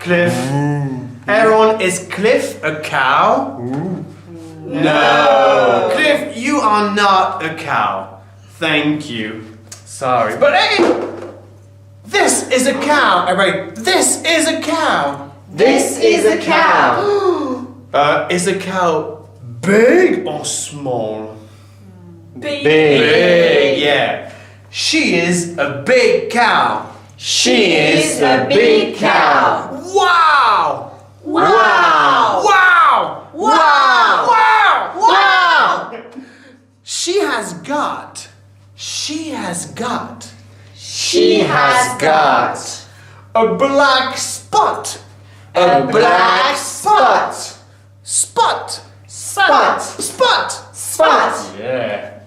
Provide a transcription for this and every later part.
Cliff. Aaron, is Cliff a cow? No. Cliff, you are not a cow. Thank you. Sorry, but hey, this is a cow. Everybody, this is a cow. This is a cow. Is a cow big or small? Big. Big, yeah. She is a big cow. She is a big cow. Wow! Wow! Wow! Wow! Wow! Wow! She has got a black spot. A black spot. Spot. Spot. Spot. Spot. Yeah.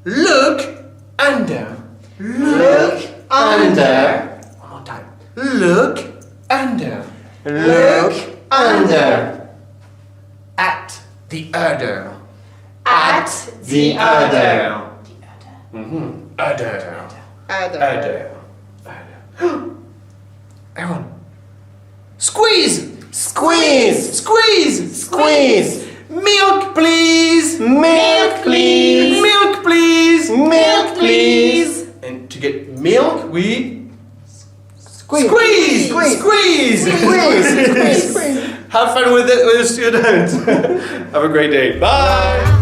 Look under. Look under. One more time. Look under. Look under. At the udder. At the udder. Udder. Udder. Aaron. Squeeze. Squeeze. Squeeze. Squeeze. Milk, please. Milk, please. Milk, please. Milk, please. And to get milk, we Squeeze. squeeze. Squeeze. Squeeze. Have fun with it, students. Have a great day. Bye.